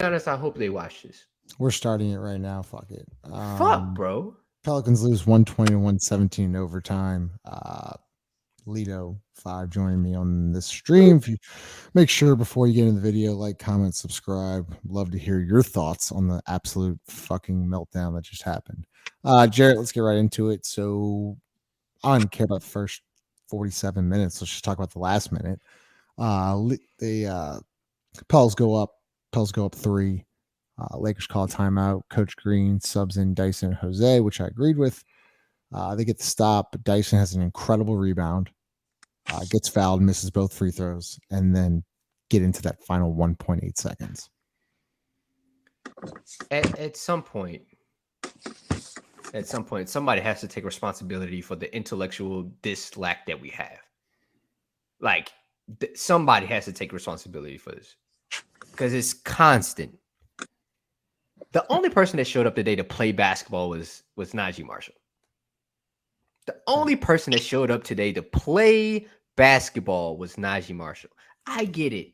honest, I hope they watch this. We're starting it right now. Fuck it. Fuck, bro. Pelicans lose 120 to 117 in overtime. Lido 5 joining me on this stream. If you make sure before you get into the video, like, comment, subscribe. Love to hear your thoughts on the absolute fucking meltdown that just happened. Jarrett, let's get right into it. So I don't even care about the first 47 minutes. Let's just talk about the last minute. The Pels go up. Pels go up 3. Lakers call a timeout. Coach Green subs in Dyson and Jose, which I agreed with. They get the stop, but Dyson has an incredible rebound, gets fouled, misses both free throws, and then get into that final 1.8 seconds. At some point, somebody has to take responsibility for the intellectual dislack that we have. Like, somebody has to take responsibility for this because it's constant. The only person that showed up today to play basketball was Najee Marshall. The only person that showed up today to play basketball was Najee Marshall. I get it.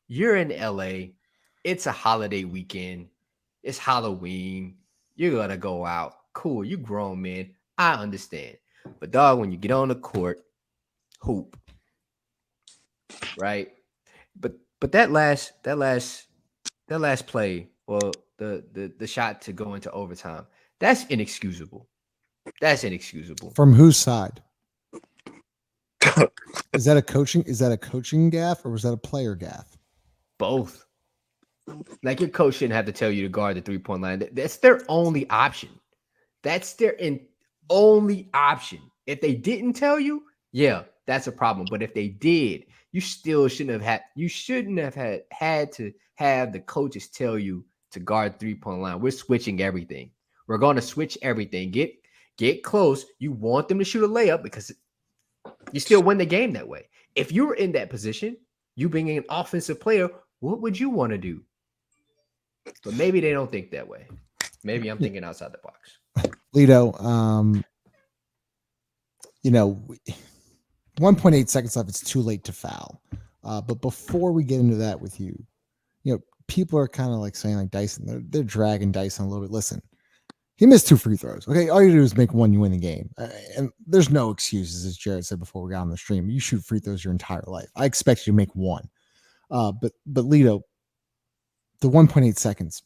You're in LA. It's a holiday weekend. It's Halloween. You're going to go out. Cool. You grown, man. I understand. But dog, when you get on the court, hoop. Right? But that last play, well, the shot to go into overtime, that's inexcusable. That's inexcusable. From whose side? Is that a coaching gaffe or was that a player gaffe? Both. Like, your coach shouldn't have to tell you to guard the 3-point line. That's their only option. That's their only option. If they didn't tell you, yeah, that's a problem. But if they did, you still shouldn't have had to have the coaches tell you to guard 3-point line. We're switching everything. We're going to switch everything. Get close. You want them to shoot a layup because you still win the game that way. If you were in that position, you being an offensive player, what would you want to do? But maybe they don't think that way. Maybe I'm thinking outside the box. Lido, 1.8 seconds left. It's too late to foul. But before we get into that with you, people are kind of like saying, like, Dyson, they're dragging Dyson a little bit. Listen, he missed 2 free throws. Okay, all you do is make one, you win the game. And there's no excuses, as Jared said before we got on the stream. You shoot free throws your entire life. I expect you to make one. But Lido, the 1.8 seconds,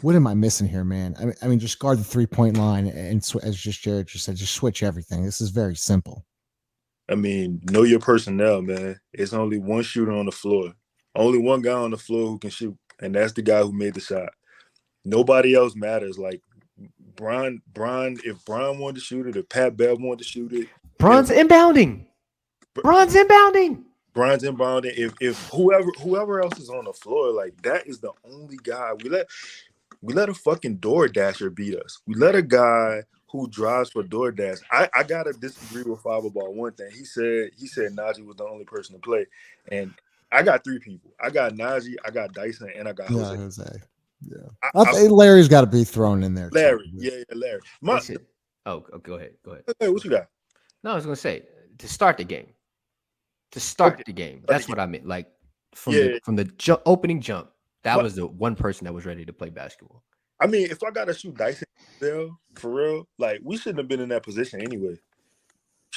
what am I missing here, man? I mean, just guard the 3-point line and as just Jared just said, just switch everything. This is very simple. I mean, know your personnel, man. It's only one shooter on the floor. Only one guy on the floor who can shoot, and that's the guy who made the shot. Nobody else matters. Like, Brian, if Brian wanted to shoot it, if Pat Bev wanted to shoot it. Brian's inbounding. If whoever else is on the floor, like, that is the only guy. We let a fucking DoorDasher beat us. We let a guy who drives for DoorDash. I gotta disagree with Five about one thing. He said Najee was the only person to play, and I got 3 people. I got Najee, I got Dyson, and I got Jose. Yeah, Larry's got to be thrown in there. Larry, too. yeah, Larry. Go ahead. Hey, what you got? No, I was gonna say to start the game. The game. That's what I meant. Like, from the opening jump, that was the one person that was ready to play basketball. I mean, if I gotta shoot Dyson, for real, like, we shouldn't have been in that position anyway.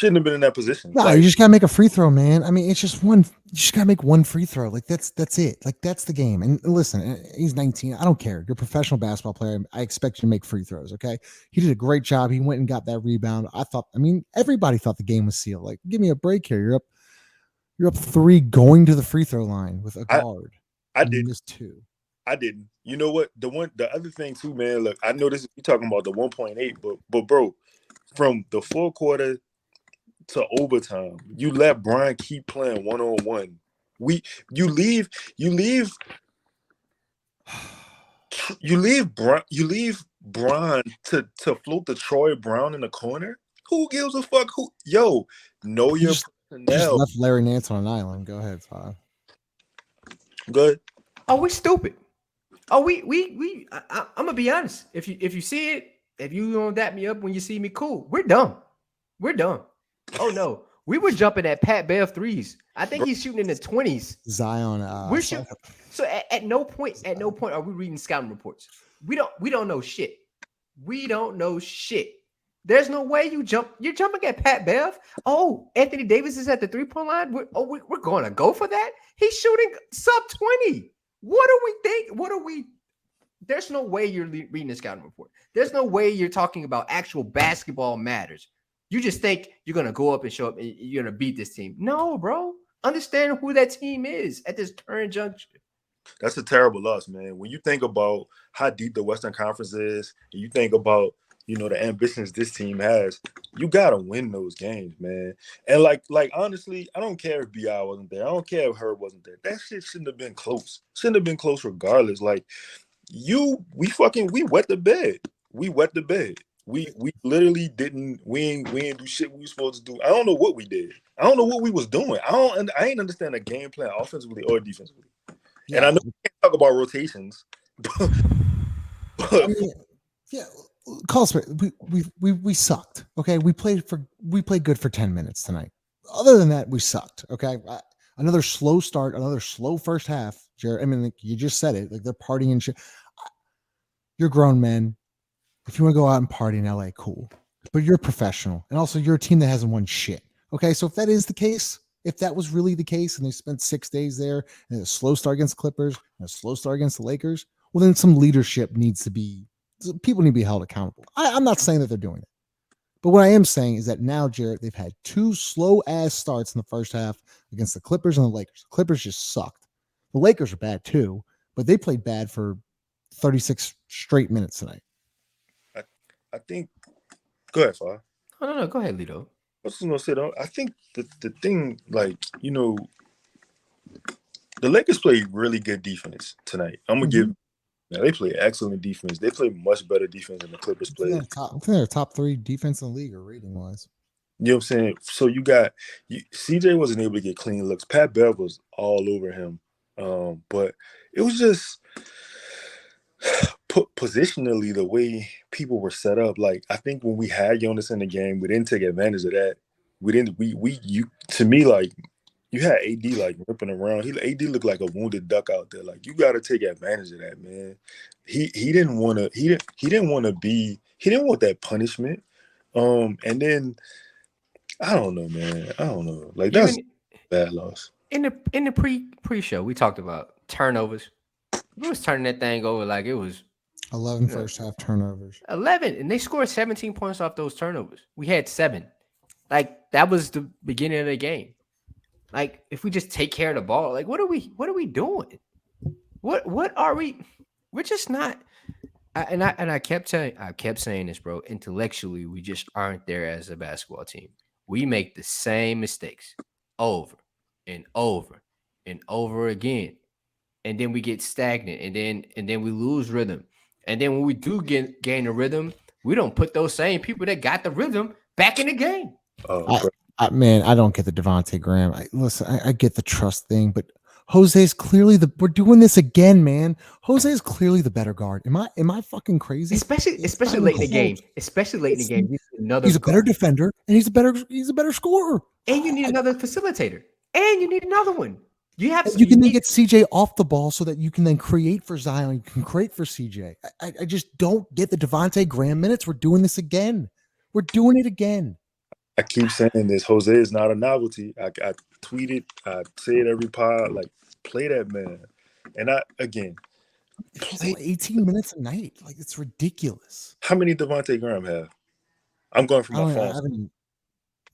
No, you just gotta make a free throw, man. I mean, it's just one. You just gotta make one free throw. Like, that's it. Like, that's the game. And listen, he's 19. I don't care. You're a professional basketball player. I expect you to make free throws. Okay. He did a great job. He went and got that rebound. Everybody thought the game was sealed. Like, give me a break here. You're up 3 going to the free throw line with a guard. I did. Missed 2. I didn't. You know what? The other thing too, man. Look, I know this. You're talking about the 1.8, but bro, from the 4th quarter to overtime, you let Brian keep playing 1-on-1. You leave Brian to float the Troy Brown in the corner. Who gives a fuck? Know your personnel. Just left Larry Nance on an island. Go ahead, Todd. Good. Oh, we stupid. Oh, I'm gonna be honest. If you see it, if you don't dap me up when you see me, cool. We're dumb. Oh no, We were jumping at Pat Bev threes. I think he's shooting in the 20s. Zion. We're shooting. So at no point are we reading scouting reports. We don't know shit. We don't know shit. There's no way you're jumping at Pat Bev. Oh, Anthony Davis is at the 3-point line. We're going to go for that. He's shooting sub 20. What do we think? There's no way you're reading a scouting report. There's no way you're talking about actual basketball matters. You just think you're going to go up and show up and you're going to beat this team. No, bro. Understand who that team is at this current juncture. That's a terrible loss, man. When you think about how deep the Western Conference is, and you think about, the ambitions this team has, you gotta win those games, man. And like honestly, I don't care if BI wasn't there. I don't care if Herb wasn't there. That shit shouldn't have been close. Shouldn't have been close regardless. Like we wet the bed. We wet the bed. We literally didn't do shit we were supposed to do. I don't know what we did. I don't know what we was doing. I ain't understand the game plan offensively or defensively. Yeah. And I know we can't talk about rotations, but I mean, yeah, we sucked. Okay, we played good for 10 minutes tonight. Other than that, we sucked. Okay, another slow start, another slow first half. Jared, I mean, like, you just said it. Like, they're partying and shit. You're grown men. If you want to go out and party in LA, cool. But you're a professional, and also you're a team that hasn't won shit. Okay, so if that is the case, if that was really the case, and they spent 6 days there, and a slow start against the Clippers, and a slow start against the Lakers, well, then some leadership needs to be. People need to be held accountable. I'm not saying that they're doing it, but what I am saying is that now, Jared, they've had 2 slow ass starts in the first half against the Clippers and the Lakers. The Clippers just sucked. The Lakers are bad too, but they played bad for 36 straight minutes tonight. I think. Go ahead, Far. Oh, no, go ahead, Lito. I was just gonna say though, I think the thing, like, the Lakers played really good defense tonight. I'm gonna give. Now, they play excellent defense. They play much better defense than the Clippers played. I think they're top 3 defense in the league or rating wise. You know what I'm saying? So CJ wasn't able to get clean looks. Pat Bev was all over him. But it was just positionally the way people were set up. Like, I think when we had Jonas in the game, we didn't take advantage of that. To me, like, you had AD like ripping around. AD looked like a wounded duck out there. Like, you got to take advantage of that, man. He didn't want that punishment. And then I don't know, man. I don't know. Like, that's a bad loss. In the pre-show, we talked about turnovers. We was turning that thing over like it was 11 first half turnovers. 11, and they scored 17 points off those turnovers. We had 7. Like, that was the beginning of the game. Like, if we just take care of the ball, like, what are we doing? What are we? We're just not. I kept saying this, bro. Intellectually, we just aren't there as a basketball team. We make the same mistakes over and over and over again, and then we get stagnant, and then we lose rhythm, and then when we do gain a rhythm, we don't put those same people that got the rhythm back in the game. Man, I don't get the Devontae Graham. I get the trust thing, but Jose is clearly we're doing this again, man. Jose is clearly the better guard. Am I fucking crazy? Especially late in the game. Especially late in the game. He's a better defender, and he's a better scorer. And you need another facilitator. And you need another one. You can then get CJ off the ball so that you can then create for Zion. You can create for CJ. I just don't get the Devontae Graham minutes. We're doing this again. We're doing it again. I keep saying this. Jose is not a novelty. I tweet it. I say it every pod. Like, play that man. And play 18 minutes a night. Like, it's ridiculous. How many Devontae Graham have? I'm going for my phone.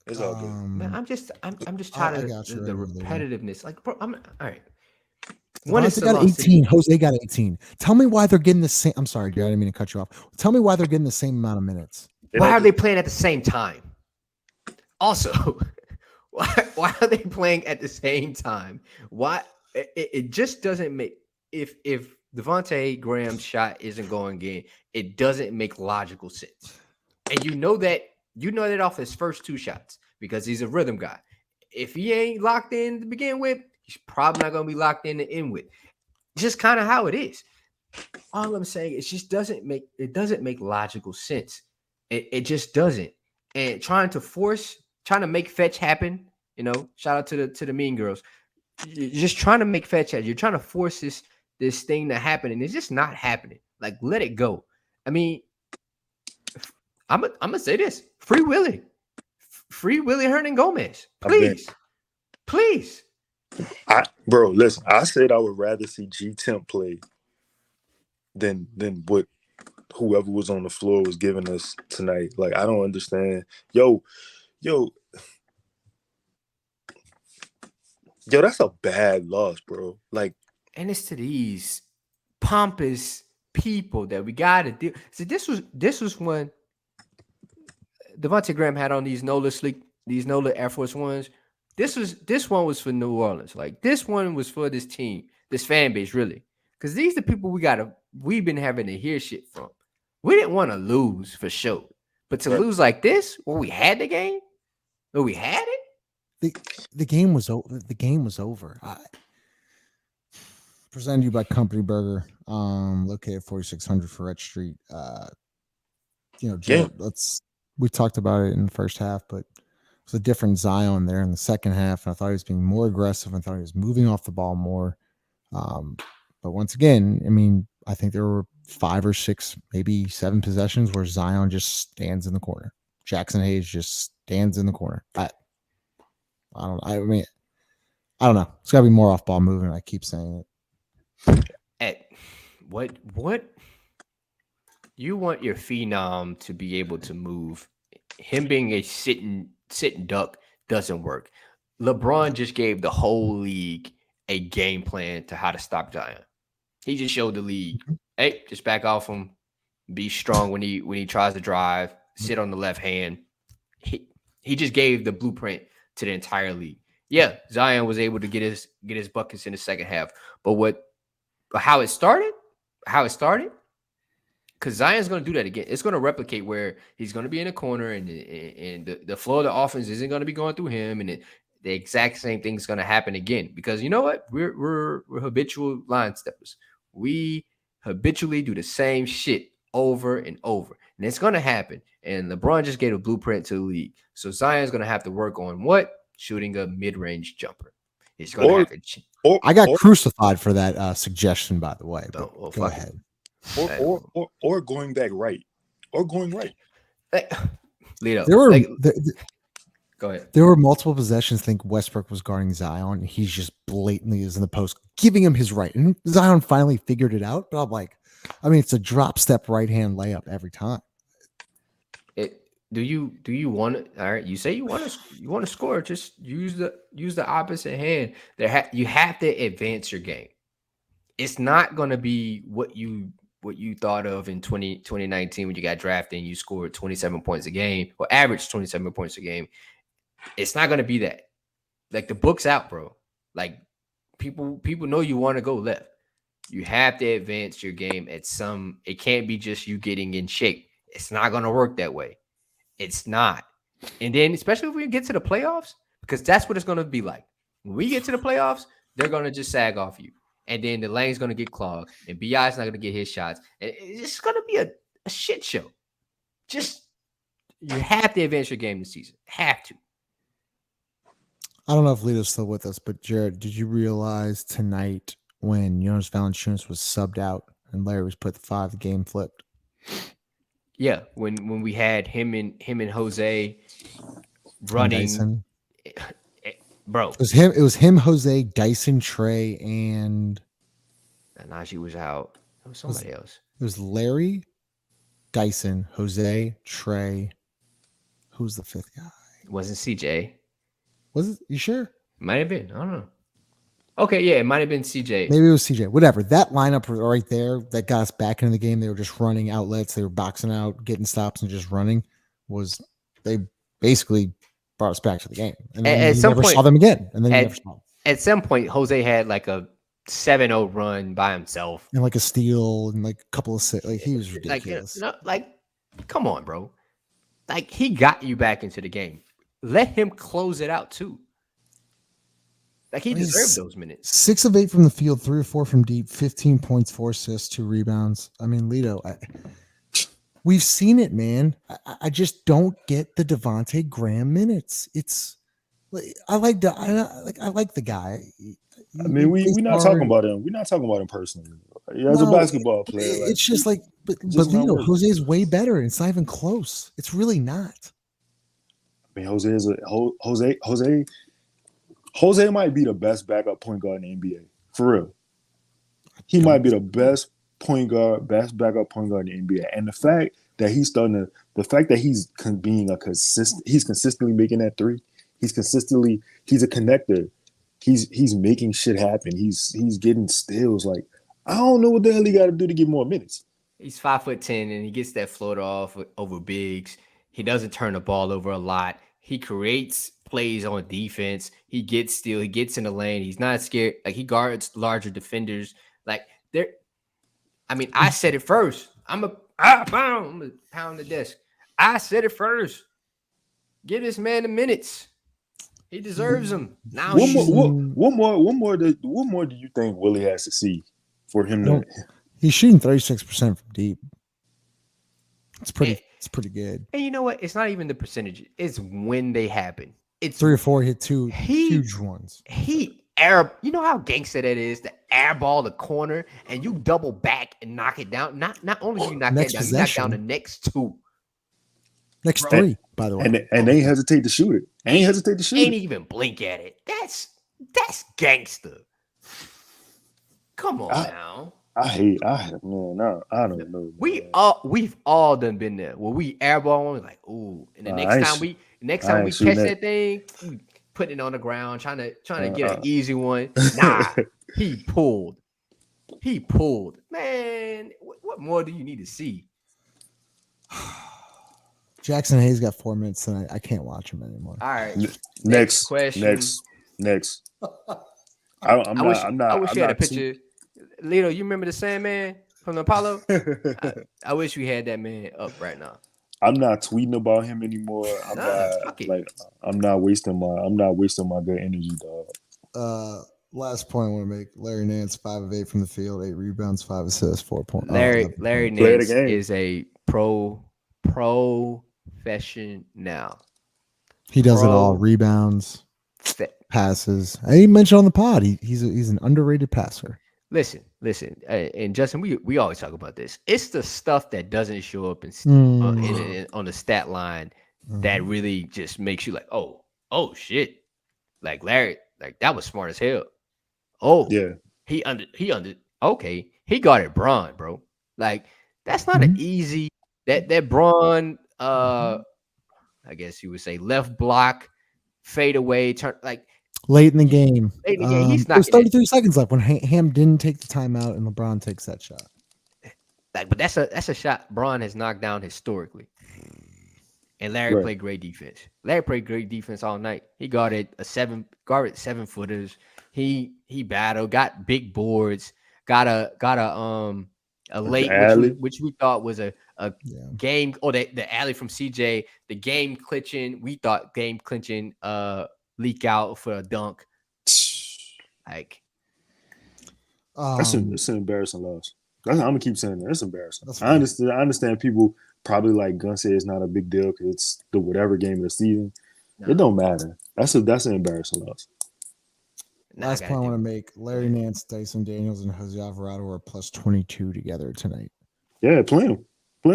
It's all good. Man, I'm just tired of the repetitiveness. Like, bro, all right. Devontae got 18. Jose got 18. Tell me why they're getting the same. I'm sorry, Jared. I didn't mean to cut you off. Tell me why they're getting the same amount of minutes. Why are they playing at the same time? Also, why are they playing at the same time? Why it just doesn't make if Devontae Graham's shot isn't going in, it doesn't make logical sense. And you know that off his first 2 shots because he's a rhythm guy. If he ain't locked in to begin with, he's probably not going to be locked in to end with. Just kind of how it is. All I'm saying is just doesn't make logical sense. It just doesn't. And trying to force trying to make fetch happen. You know, shout out to the mean girls. You're just trying to make fetch happen. You're trying to force this thing to happen, and it's just not happening. Like, let it go. I mean, I'm gonna say this: free Willie Hernan Gomez, please. Bro, listen. I said I would rather see G Temp play than what whoever was on the floor was giving us tonight. Like, I don't understand. Yo, that's a bad loss, bro. Like, and it's to these pompous people that we gotta do. See, this was when Devontae Graham had on these NOLA Air Force Ones. This one was for New Orleans. Like, this one was for this team, this fan base, really. Because these are the people we've been having to hear shit from. We didn't want to lose for sure. But to lose like this, when we had the game, when we had it, the game was over. The game was over. Presented to you by Company Burger, located 4600 Ferret Street. Jared, we talked about it in the first half, but it was a different Zion there in the second half. And I thought he was being more aggressive. I thought he was moving off the ball more. But once again, I mean, I think there were 5 or 6, maybe 7 possessions where Zion just stands in the corner. Jackson Hayes just stands in the corner. I don't know. It's got to be more off ball movement. I keep saying it. What you want your phenom to be able to move? Him being a sitting duck doesn't work. LeBron just gave the whole league a game plan to how to stop Zion. He just showed the league, hey, just back off him, be strong when he tries to drive, sit on the left hand. He just gave the blueprint to the entire league. Yeah, Zion was able to get his buckets in the second half, but how it started, because Zion's going to do that again. It's going to replicate where he's going to be in a corner, and the flow of the offense isn't going to be going through him, and the exact same thing is going to happen again. Because you know what? We're habitual line steppers. We habitually do the same shit over and over, and it's going to happen. And LeBron just gave a blueprint to the league, so Zion's going to have to work on what? Shooting a mid-range jumper. He's going to have to. I got crucified for that suggestion, by the way. But go ahead. Or going back right, or going right. Lito, go ahead. There were multiple possessions. I think Westbrook was guarding Zion, and he's just blatantly is in the post, giving him his right. And Zion finally figured it out. But I'm like, it's a drop step right hand layup every time. Do you want it? All right, you say you want to score. Just use the opposite hand. You have to advance your game. It's not going to be what you thought of in 2019 when you got drafted and you scored 27 points a game or averaged 27 points a game. It's not going to be that. Like, the book's out, bro. Like, people know you want to go left. You have to advance your game at some. It can't be just you getting in shape. It's not going to work that way. It's not. And then, especially if we get to the playoffs, because that's what it's going to be like. When we get to the playoffs, they're going to just sag off you. And then the lane's going to get clogged. And B.I.'s not going to get his shots. And it's just going to be a shit show. Just, you have to advance your game this season. Have to. I don't know if Lito's still with us, but Jared, did you realize tonight when Jonas Valanciunas was subbed out and Larry was put the 5, the game flipped? Yeah, when we had him and Jose running, bro. It was him, Jose, Dyson, Trey, and Najee was out. It was somebody else. It was Larry, Dyson, Jose, Trey. Who's the 5th guy? It wasn't CJ. Was it? You sure? Might have been. I don't know. Okay, yeah, it might have been CJ. Maybe it was CJ. Whatever. That lineup right there that got us back into the game, they were just running outlets. They were boxing out, getting stops, and just running. They basically brought us back to the game. And then at some never point, saw them again. And then you never saw them. At some point, Jose had like a 7-0 run by himself. And like a steal and like a couple of like he was ridiculous. Come on, bro. Like, he got you back into the game. Let him close it out too. Like, he deserved those minutes. 6 of 8 from the field, 3 or 4 from deep, 15 points, 4 assists, 2 rebounds. I mean, Lito, We've seen it, man. I just don't get the Devontae Graham minutes. It's I like the guy. I mean, He plays we not talking hard. about him. We're not talking about him personally. As a No, basketball player, like it's just like, but just not Lito, working. Jose is way better. And it's not even close. It's really not. I mean, Jose might be the best backup point guard in the NBA for real. He might be the best backup point guard in the NBA. And the fact that he's he's consistently making that three. He's a connector. He's making shit happen. He's getting steals. Like, I don't know what the hell he got to do to get more minutes. He's 5'10" and he gets that floater off over bigs. He doesn't turn the ball over a lot. He creates plays on defense. He gets steal. He gets in the lane. He's not scared. Like, he guards larger defenders. Like, I said it first. I'm a pound the desk. I said it first. Give this man the minutes. He deserves them. Now What more do you think Willie has to see for him to? He's shooting 36% from deep. It's pretty good. And you know what? It's not even the percentage. It's when they happen. It's 3 or 4 hit two huge ones. You know how gangster that is to airball the corner and you double back and knock it down. Not only do you knock that down, you knock down the next two. Next three, by the way. And they hesitate to shoot it. Ain't even blink at it. That's gangster. Come on now. I don't know. We've all done been there. Where we airball, we're like, ooh. And the next time we catch that thing, we put it on the ground, trying to get an easy one. Nah, he pulled. Man, what more do you need to see? Jackson Hayes got 4 minutes tonight. I can't watch him anymore. All right. Next question. Next. I wish you had a picture. Lito, you remember the Sandman from the Apollo? I wish we had that man up right now. I'm not tweeting about him anymore. I'm not wasting my good energy, dog. Last point I want to make: Larry Nance, 5 of 8 from the field, 8 rebounds, 5 assists, 4 points. Larry Nance is a professional. He does it all: rebounds, passes. I mentioned on the pod, he's an underrated passer. Listen, and Justin, we always talk about this. It's the stuff that doesn't show up on the stat line that really just makes you like, oh shit, like Larry, like that was smart as hell. Oh yeah, he guarded Braun, bro. Like that's not an easy that Braun. I guess you would say left block, fade away, turn like. Late in the game. He's not. There's 33 seconds left when Ham didn't take the timeout and LeBron takes that shot. Like, but that's a shot Braun has knocked down historically. And Larry played great defense. Larry played great defense all night. He guarded 7-footers. He battled, got big boards, got a late which we thought was a game. Oh, the alley from CJ, the game clinching. We thought game clinching. Leak out for a dunk. Like that's an embarrassing loss. I'm gonna keep saying that. It's embarrassing. I understand people probably like Gun said it's not a big deal because it's the whatever game of the season. No. It don't matter. That's an embarrassing loss. Last point I want to make: Larry Nance, Dyson Daniels, and Jose Alvarado are plus 22 together tonight. Yeah, play them more. Play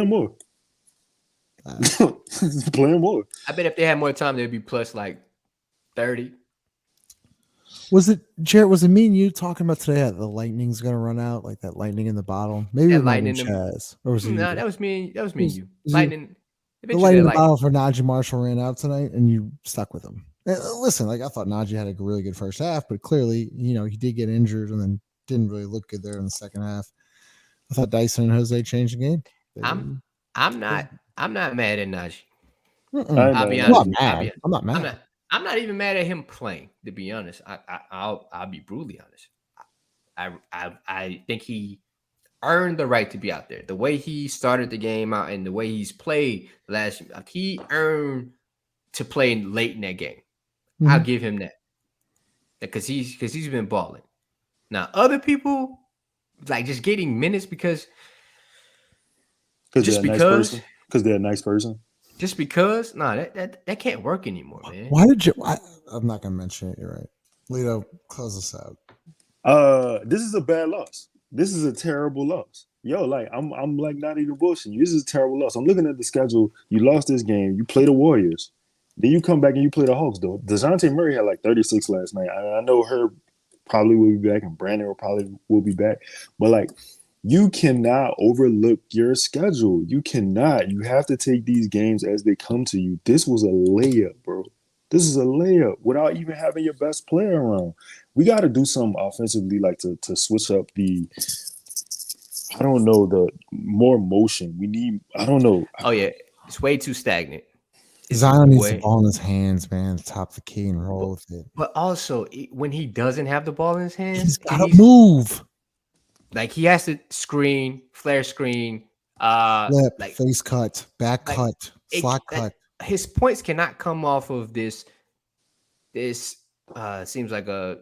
them more. I bet if they had more time, they'd be plus like 30. Was it Jarrett? Was it me and you talking about today that the lightning's gonna run out, like that lightning in the bottle? Maybe lightning Chaz, or was it? No, that was me. That was me and you. Lightning. The lightning in the bottle for Najee Marshall ran out tonight, and you stuck with him. Listen, like I thought Najee had a really good first half, but clearly, he did get injured and then didn't really look good there in the second half. I thought Dyson and Jose changed the game. I'm not mad at Najee. I'll be honest. I'm not mad. I'm not even mad at him playing, to be honest. I'll be brutally honest. I think he earned the right to be out there. The way he started the game out and the way he's played last year, he earned to play late in that game. Mm-hmm. I'll give him that. Because he's been balling. Now, other people like just getting minutes because Because Just they're a nice because, person. Because they're a nice person. just because, nah, that can't work anymore, man. Why did you? I'm not gonna mention it. You're right. Lito, close us out. This is a bad loss. This is a terrible loss. Yo, like I'm like not even bullshitting you. This is a terrible loss. I'm looking at the schedule. You lost this game. You play the Warriors. Then you come back and you play the Hawks. Though DeJounte Murray had like 36 last night. I know Herb probably will be back and Brandon will be back. But like, you cannot overlook your schedule. You cannot. You have to take these games as they come to you. This was a layup, bro. This is a layup without even having your best player around. We got to do something offensively, like to switch up the, I don't know, the more motion. We need, I don't know. Oh yeah, it's way too stagnant. It's Zion needs the way- ball in his hands, man. Top the key and roll with it. But also, when he doesn't have the ball in his hands, He's it got to needs- move. like he has to screen, flare screen, Flip, like face cut, back like, cut, slot that- cut. his points cannot come off of this. This seems like a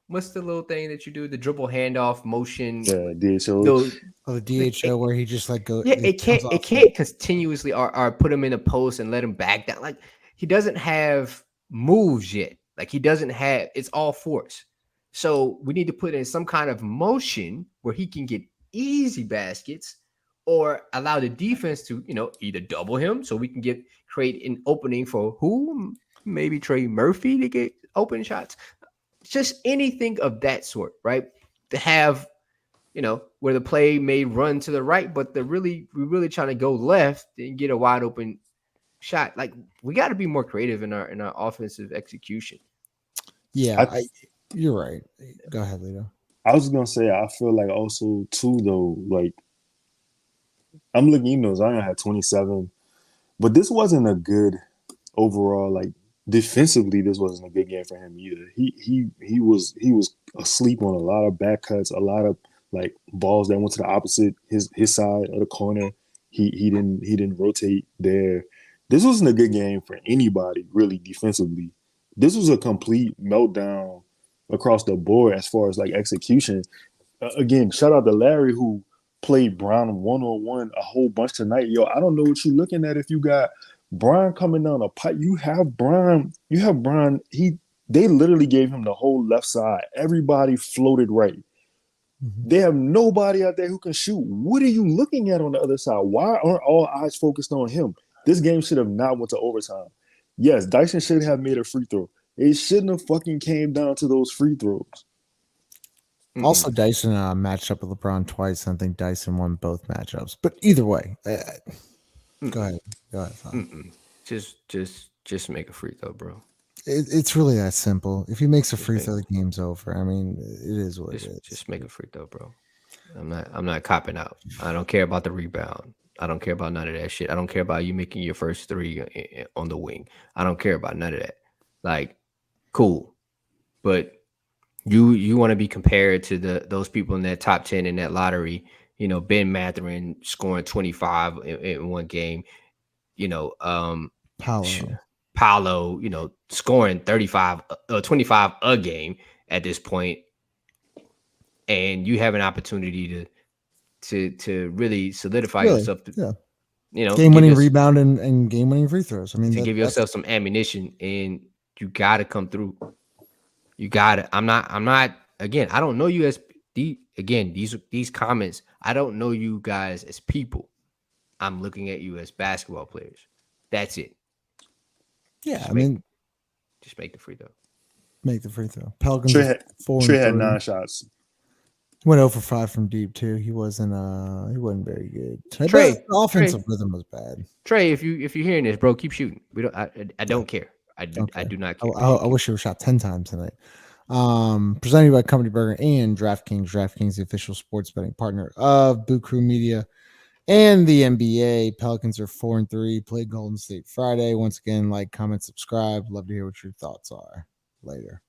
what's the little thing that you do? The dribble handoff motion. Yeah, DHO. Those, Oh, the DHO where he just like go. yeah, it comes off can't continuously or put him in a post and let him back down. Like he doesn't have moves yet. Like he doesn't have. It's all force. So we need to put in some kind of motion where he can get easy baskets or allow the defense to, either double him so we can create an opening for who? Maybe Trey Murphy to get open shots. Just anything of that sort, right? To have, where the play may run to the right, but we're really trying to go left and get a wide open shot. Like we got to be more creative in our offensive execution. Yeah, you're right. Go ahead, Lito. I was gonna say I feel like also too though, like I'm looking, Zion had 27, but this wasn't a good overall, like defensively, this wasn't a good game for him either. He was asleep on a lot of back cuts, a lot of like balls that went to the opposite his side of the corner. He didn't rotate there. This wasn't a good game for anybody really defensively. This was a complete meltdown across the board as far as like execution. Again, shout out to Larry who played Brown one-on-one a whole bunch tonight. Yo, I don't know what you're looking at if you got Brian coming down a pipe. You have Brian. They literally gave him the whole left side. Everybody floated right. Mm-hmm. They have nobody out there who can shoot. What are you looking at on the other side? Why aren't all eyes focused on him? This game should have not went to overtime. Yes, Dyson should have made a free throw. It shouldn't have fucking came down to those free throws. Mm-hmm. Also, Dyson matched up with LeBron twice. I think Dyson won both matchups. But either way, go ahead. Just make a free throw, bro. It's really that simple. If he makes a free throw, the game's over. I mean, it is what it is. Just make a free throw, bro. I'm not copping out. I don't care about the rebound. I don't care about none of that shit. I don't care about you making your first three on the wing. I don't care about none of that. Like, cool, but you want to be compared to those people in that top 10 in that lottery. Ben Mathurin scoring 25 in one game. Paolo, scoring 35, 25 a game at this point, and you have an opportunity to really solidify yourself. Game-winning rebound and game-winning free throws. I mean, to give yourself some ammunition, and you got to come through. You got it. I'm not. Again, I don't know you as these comments. I don't know you guys as people. I'm looking at you as basketball players. That's it. Yeah, just make the free throw. Make the free throw. Pelicans Trey had 9 shots. Went 0 for 5 from deep too. He wasn't very good. Trey, the offensive rhythm was bad. Trey, if you're hearing this, bro, keep shooting. I don't care. I do not care. I wish you were shot 10 times tonight. Presented by Company Burger and DraftKings. DraftKings, the official sports betting partner of Boo Crew Media and the NBA. Pelicans are 4-3. Play Golden State Friday. Once again, like, comment, subscribe. Love to hear what your thoughts are. Later.